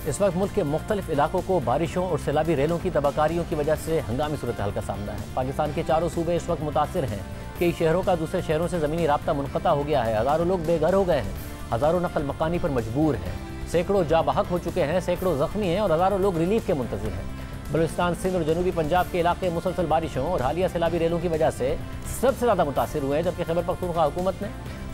इस वक्त मुल्क के मुख्तलिफ इलाकों को बारिशों और सैलाबी रेलों की तबाहकारियों की वजह से हंगामी सूरत हाल का सामना है। पाकिस्तान के चारों सूबे इस वक्त मुतासिर हैं। कई शहरों का दूसरे शहरों से ज़मीनी राब्ता मुनक़ता हो गया है। हज़ारों लोग बेघर हो गए हैं। हज़ारों नकल मकानी पर मजबूर हैं। सैकड़ों जा बहक हो चुके हैं। सैकड़ों ज़ख्मी हैं और हज़ारों लोग रिलीफ के मुंतज़िर हैं। बलूचिस्तान, सिंध और जनूबी पंजाब के इलाके मुसलसल बारिशों और हालिया सैलाबी रेलों की वजह से सबसे ज़्यादा मुतासिर हुए हैं, जबकि खैबर पख्तूनख्वा हुकूमत ने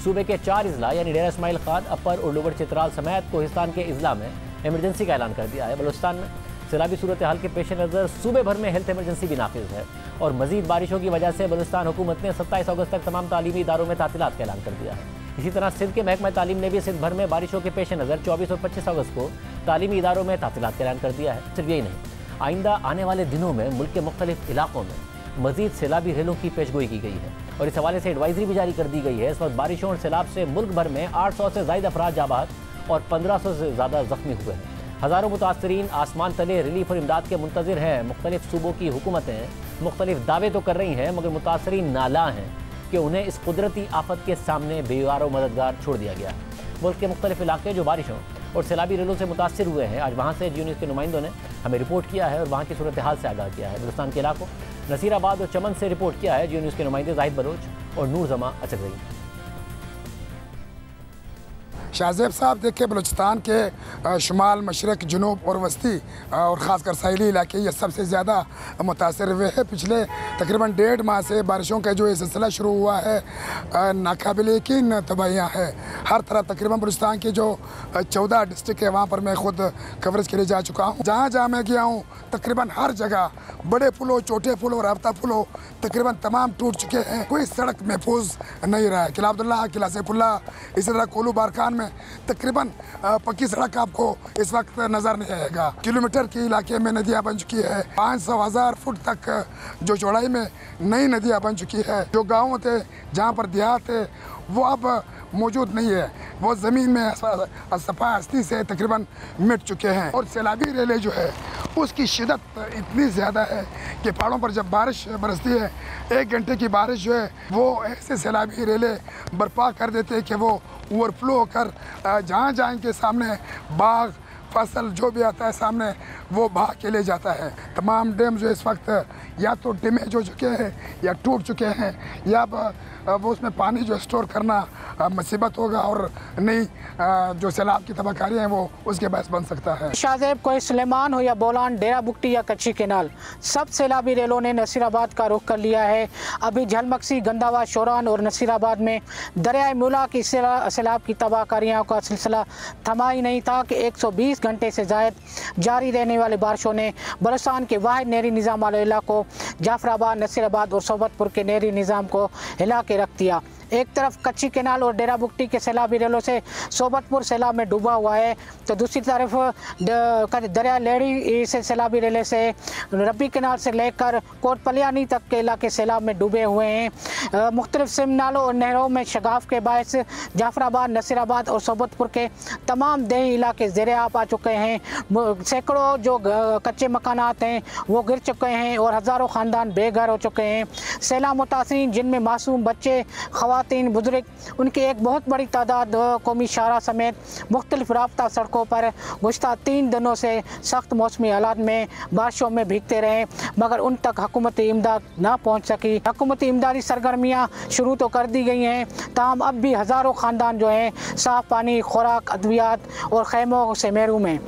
सूबे के 4 अजला यानी डेरा इस्माइल खान, अपर और लोअर चित्राल समेत कोहिस्तान के अजला में इमरजेंसी का ऐलान कर दिया है। बलूचिस्तान में सैलाबी सूरत हाल के पेश नज़र सूबे भर में हेल्थ इमरजेंसी भी नाफिज है और मजीद बारिशों की वजह से बलूचिस्तान हुकूमत ने 27 अगस्त तक तमाम तालीमी इदारों में तातीलात का ऐलान कर दिया है। इसी तरह सिंध के महकमा तालीम ने भी सिंध भर में बारिशों के पेश नज़र 24 और 25 अगस्त को तालीमी इदारों में तातीलात का ऐलान कर दिया है। सिर्फ यही नहीं, आइंदा आने वाले दिनों में मुल्क के मुख्तलिफ इलाकों में मजीद सैलाबी रेलों की पेशगोई की गई है और इस हवाले से एडवाइजरी भी जारी कर दी गई है। इस वक्त बारिशों और सैलाब से मुल्क भर में 800 से ज़ायद अफराद जाबाज और 1500 से ज़्यादा जख्मी हुए हैं। हज़ारों मुतासरीन आसमान तले रिलीफ और इमदाद के मुंतज़िर हैं। मुख्तलिफ सूबों की हुकूमतें मुख्तलिफ दावे तो कर रही हैं, मगर मुतासरीन नाला हैं कि उन्हें इस कुदरती आफत के सामने बेगार और मददगार छोड़ दिया गया है। मुल्क के मुख्तलिफ इलाके जो बारिशों और सैलाबी रेलों से मुतासर हुए हैं, आज वहाँ से जी न्यूज़ के नुमाइंदों ने हमें रिपोर्ट किया है और वहाँ की सूरत हाल से आगाह किया है। बलूचिस्तान के इलाकों नसीराबाद और चमन से रिपोर्ट किया है जी न्यूज़ के नुमाइंदे जाहिद बलोच और नूर जमा अचकज़ई। शाहजेब साहब, देखिए बलूचिस्तान के शुमाल, मशरक़, जनूब और वस्ती और ख़ासकर साहिली इलाके ये सबसे ज़्यादा मुतासर हुए हैं। पिछले तकरीबन 1.5 माह से बारिशों का जो ये सिलसिला शुरू हुआ है, नाकाबिल यकीन तबाहियाँ हैं हर तरफ। तकरीबन बलूचिस्तान की जो 14 डिस्ट्रिक्ट है वहाँ पर मैं ख़ुद कवरेज के लिए जा चुका हूँ। जहाँ जहाँ मैं गया हूँ तकरीबन हर जगह बड़े पुल हो, छोटे पुल हो, राब्ता पुल हो, तकरीबन तमाम टूट चुके हैं। कोई सड़क महफूज नहीं रहा है। किला अब्दुल्ला, किला सैफुल्ला, इसी तरह कोलू बारकान में तकरीबन पक्की सड़क आपको इस वक्त नज़र नहीं आएगा। किलोमीटर के इलाके में नदियाँ बन चुकी है। 500,000 फुट तक जो चौड़ाई में नई नदियाँ बन चुकी है। जो गाँव थे, जहाँ पर देहात थे, वो अब मौजूद नहीं है। वो ज़मीन में सफ़ा हस्ती से तकरीबन मिट चुके हैं। और सैलाबी रेलें जो है उसकी शिदत इतनी ज़्यादा है कि पहाड़ों पर जब बारिश बरसती है, 1 घंटे की बारिश जो है वो ऐसे सैलाबी रेलें बर्पा कर देते हैं कि वो ओवरफ्लो होकर जहाँ जहाँ इनके सामने बाग, फसल जो भी आता है सामने, वो बहा के ले जाता है। तमाम डैम जो इस वक्त या तो डैमेज हो चुके हैं या टूट चुके हैं, या वो उसमें पानी जो स्टोर करना मुसीबत होगा और नई जो सैलाब की तबाहकारियाँ हैं वो उसके बायस बन सकता है। शाहजेब, कोई सुलेमान हो या बोलान, डेरा बुगटी या कच्ची केनाल, सब सैलाबी रेलों ने नसीराबाद का रुख कर लिया है। अभी झलमक्सी, गंदावा, शोरान और नसीराबाद में दरियाए मूला की सैलाब की तबाहकारियों का सिलसिला थमा ही नहीं था कि 120 घंटे से ज़ायद जारी रहने वाली बारिशों ने बलूचिस्तान के वाहिद नहरी निज़ाम वाले इलाकों जाफराबाद, नसीराबाद और सोबतपुर के नहरी निज़ाम को हिला के रख दिया। एक तरफ कच्ची केनाल और डेरा बुगटी के सैलाबी रेलों से सोबतपुर सैलाब में डूबा हुआ है, तो दूसरी तरफ दरिया लेड़ी से सैलाबी रेले से रब्बी केनाल से लेकर कोटपलियानी तक के इलाके सैलाब में डूबे हुए हैं। मुख्तलिफ सिम नालों और नहरों में शगाफ के बायस जाफराबाद, नसीराबाद और सोबतपुर के तमाम देही इलाके ज़ेरे आब आ चुके हैं। सैकड़ों जो कच्चे मकानात हैं वो गिर चुके हैं और हज़ारों ख़ानदान बेघर हो चुके हैं। सैलाब मुतासिरीन, जिनमें मासूम बच्चे, ख़वातीन, बुजुर्ग, उनकी एक बहुत बड़ी तादाद कौमी शाहरा समेत मुख्तलिफ राब्ता सड़कों पर गुज़श्ता 3 दिनों से सख्त मौसमी हालात में बारिशों में भीगते रहे, मगर उन तक हुकूमती इमदाद ना पहुँच सकी। हुकूमती इमदादी सरगर्मियाँ शुरू तो कर दी गई हैं, ताहम अब भी हज़ारों ख़ानदान जो हैं साफ़ पानी, खुराक, अद्वियात और खैमों से महरूम हैं।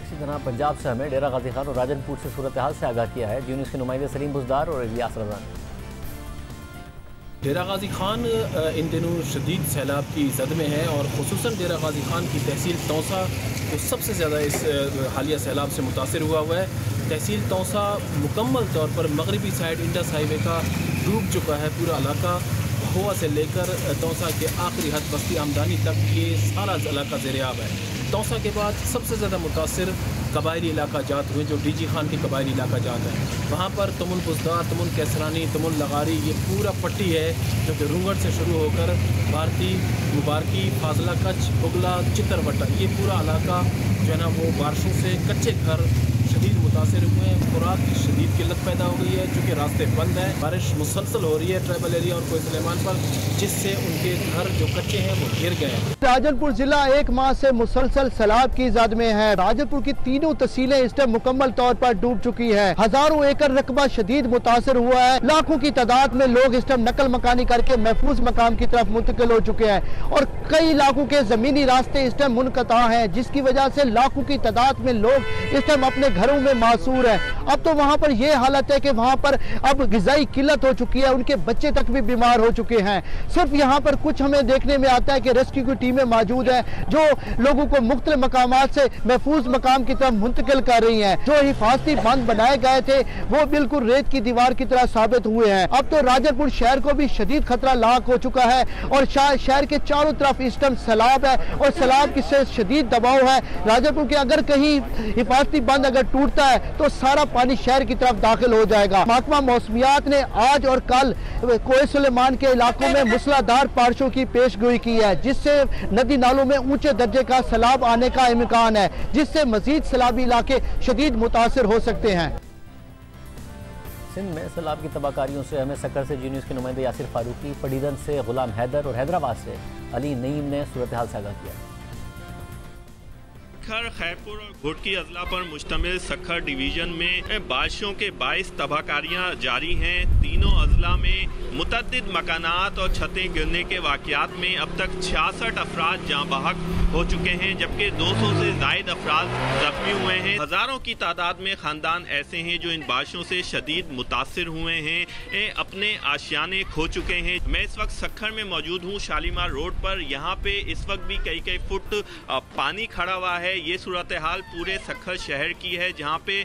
इसी तरह पंजाब से हमें डेरा गाजी खान और राजनपुर से सूरत हाल से आगाह किया है जी न्यूज़ के नुमाइंदे सलीम बुज़दार और इलियास रज़ा। डेरा गाजी खान इन दिनों शदीद सैलाब की जद में है और ख़ुसूसन डेरा गाजी खान की तहसील तौसा जो सबसे ज़्यादा इस हालिया सैलाब से मुतासर हुआ है। तहसील तौसा मुकम्मल तौर पर मगरबी साइड इंडस हाईवे का डूब चुका है। पूरा इलाका हुआ से लेकर तौसा के आखिरी हद बस्ती आमदानी तक ये सारा इलाका ज़ेरे-आब है। तौसा के बाद सबसे ज़्यादा मुतासर कबायली इलाका जात हुए जो डीजी खान के कबायली इलाका जात है। वहाँ पर तमुन बुज़दार, तमुन कैसरानी, तमुन लगारी, ये पूरा पट्टी है जो कि रूंगट से शुरू होकर भारती, मुबारकी, फाजला कच्छ, उगला, चित्रवटा, ये पूरा इलाका जो है ना वो बारिशों से कच्चे घर शदीद मुतासर हुए हैं। खुराक की शदीद किल्लत पैदा हो गई है, चूँकि रास्ते बंद हैं, बारिश मुसलसल हो रही है ट्राइबल एरिया और कोई सुलेमान पर, जिससे उनके घर जो कच्चे हैं वो गिर गए हैं। राजनपुर जिला एक माह से मुसलसल सैलाब की जद में है। राजनपुर की तीनों तहसीलें इस टाइम मुकम्मल तौर पर डूब चुकी है। हजारों एकड़ रकबा शदीद मुतासर हुआ है। लाखों की तादाद में लोग इस टाइम नकल मकानी करके महफूज मकाम की तरफ मुंतकिल हो चुके हैं और कई इलाकों के जमीनी रास्ते इस टाइम मुनक़ता हैं, जिसकी वजह से लाखों की तादाद में लोग इस टाइम अपने घरों में मासूर है। अब तो वहाँ पर यह हालत है कि वहाँ पर अब ग़िज़ाई किल्लत हो चुकी है, उनके बच्चे तक भी बीमार हो चुके हैं। सिर्फ यहाँ पर कुछ हमें देखने में आता है कि रेस्क्यू की टीमें मौजूद हैं जो लोगों को मुख्तलिफ मकामात से महफूज मकाम की तरफ मुंतकिल कर रही हैं। जो हिफाजती बंद बनाए गए थे वो बिल्कुल रेत की दीवार की तरह साबित हुए हैं। अब तो राजनपुर शहर को भी शदीद खतरा लाक हो चुका है और शहर के चारों तरफ इस टाइम सैलाब है और सैलाब की शदीद दबाव है। राजनपुर के अगर कहीं हिफाजती बंद अगर टूटता है तो सारा पानी शहर की तरफ दाखिल हो जाएगा। महकमा मौसमियात ने आज और कल कोई सुलेमान के इलाकों में मूसलाधार बारिशों की पेशगोई की है, जिससे नदी नालों में ऊंचे दर्जे का सैलाब आने का इम्कान है, जिससे मजीद सैलाबी इलाके शदीद मुतासिर हो सकते हैं। सिंध में सैलाब की तबाहकारियों से हमें सक्कर से जी न्यूज़ के नुमाइंदे यासिर फारूकी, पटीदन से गुलाम हैदर और हैदराबाद से अली नईम ने सूरत हाल से आगाह किया। सखर, खैरपुर और घोटकी अजला पर मुश्तमिल सखर डिवीज़न में बारिशों के 22 तबाहकारियाँ जारी हैं। तीनों अजला में मुतअद्दिद मकानात और छतें गिरने के वाक़यात में अब तक 66 अफराद जाँ बहक हो चुके हैं, जबकि 200 से ज़ायद अफराद जख्मी हुए हैं। हज़ारों की तादाद में ख़ानदान ऐसे हैं जो इन बारिशों से शदीद मुतासिर हुए हैं, अपने आशियाने खो चुके हैं। मैं इस वक्त सखर में मौजूद हूँ, शालीमार रोड पर। यहाँ पे इस वक्त भी कई फुट पानी खड़ा हुआ है। ये सूरत हाल पूरे सखर शहर की है, जहाँ पे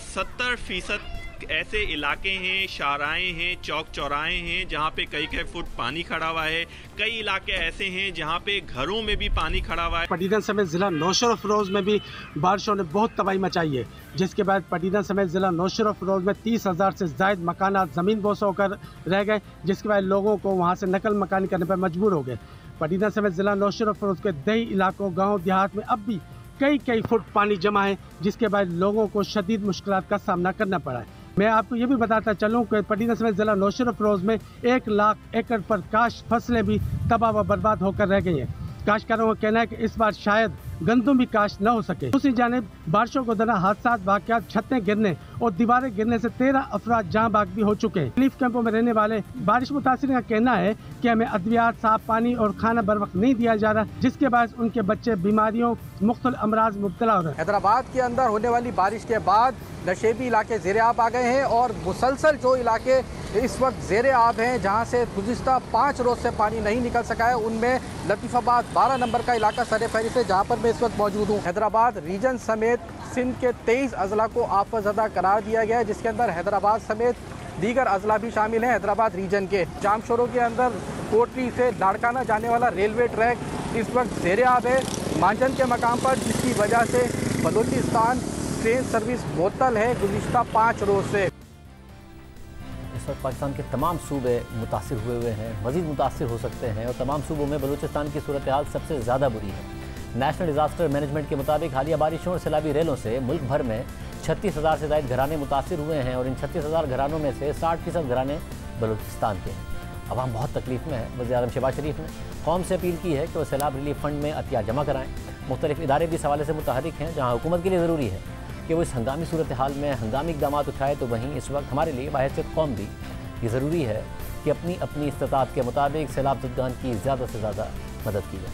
70% ऐसे इलाके हैं, शाहराएँ हैं, चौक चौराहे हैं जहाँ पे कई फुट पानी खड़ा हुआ है। कई इलाके ऐसे हैं जहाँ पे घरों में भी पानी खड़ा हुआ है। पटीदन समेत ज़िला नौशेरा फ़िरोज़ में भी बारिशों ने बहुत तबाही मचाई है, जिसके बाद पटीदन समेत ज़िला नौशेरा फ़िरोज़ में 30,000 से ज़ायद मकानात ज़मीन बोस होकर रह गए, जिसके बाद लोगों को वहाँ से नकल मकानी करने पर मजबूर हो गए। पटीदन समेत ज़िला नौशेरा फ़िरोज़ के दही इलाकों, गाँव देहात में अब भी कई फुट पानी जमा है, जिसके बाद लोगों को शदीद मुश्किलात का सामना करना पड़ा है। मैं आपको ये भी बताता चलूँ कि पटीदन समेत ज़िला नौशेरा फ़िरोज़ में 1 लाख एकड़ पर काश फसलें भी तबाह व बर्बाद होकर रह गई हैं। काश्तकारों का कहना है कि इस बार शायद गंदम भी काश्त न हो सके। दूसरी जानिब बारिशों को दौरान हादसा वाक़यात, छतें गिरने और दीवारें गिरने से 13 अफराद जाँ बाग भी हो चुके हैं। रिलीफ कैंपों में रहने वाले बारिश मुतासिर का कहना है कि हमें अद्वियात, साफ पानी और खाना बर वक्त नहीं दिया जा रहा, जिसके बाद उनके बच्चे बीमारियों, मुख्तलिफ अमराज मुब्तला हो रहे हैं। हैदराबाद के अंदर होने वाली बारिश के बाद नशेबी इलाके ज़ेरे आब आ गए हैं और मुसलसल जो इलाके इस वक्त ज़ेरे आब हैं, जहाँ से गुज़िश्ता 5 रोज़ से पानी नहीं निकल सका है, उनमें लतीफ़ाबाद 12 नंबर का इलाका सर फहरिस्त है, जहाँ पर मैं इस वक्त मौजूद हूँ। हैदराबाद रीजन समेत सिंध के 23 अजला को आफतज़दा करार दिया गया है, जिसके अंदर हैदराबाद समेत दीगर अजला भी शामिल हैं। हैदराबाद रीजन के जामशोरों के अंदर कोटली से लाड़काना जाने वाला रेलवे ट्रैक इस वक्त ज़ेरे आब है मांझन के मकाम पर, जिसकी वजह से बलूचिस्तान ट्रेन सर्विस मुअत्तल है गुज़िश्ता 5 रोज़ से। इस वक्त पाकिस्तान के तमाम सूबे मुतासिर हुए हैं, मज़ीद मुतासिर हो सकते हैं और तमाम सूबों में बलूचिस्तान की सूरत हाल सबसे ज़्यादा बुरी है। नेशनल डिज़ास्टर मैनेजमेंट के मुताबिक हालिया बारिशों और सैलाबी रेलों से मुल्क भर में 36,000 से ज़ायद घराने मुतासिर हुए हैं और इन 36,000 घरानों में से 60% घराने बलूचिस्तान के हैं। अवाम बहुत तकलीफ में है। वज़ीर-ए-आज़म शहबाज शरीफ ने कौम से अपील की है कि वह सैलाब रिलीफ फ़ंड में अतिया जमा कराएँ। मुख्तलिफ इदारे भी इस हवाले से मुतहरिक हैं। जहाँ हुकूमत के लिए ज़रूरी है कि वो इस हंगामी सूरत हाल में हंगामी इक़दाम उठाए, तो वहीं इस वक्त हमारे लिए बाहैसियत कौम भी ये ज़रूरी है कि अपनी इस्तिताअत के मुताबिक सैलाब ज़दगान की ज़्यादा से ज़्यादा मदद की जाए।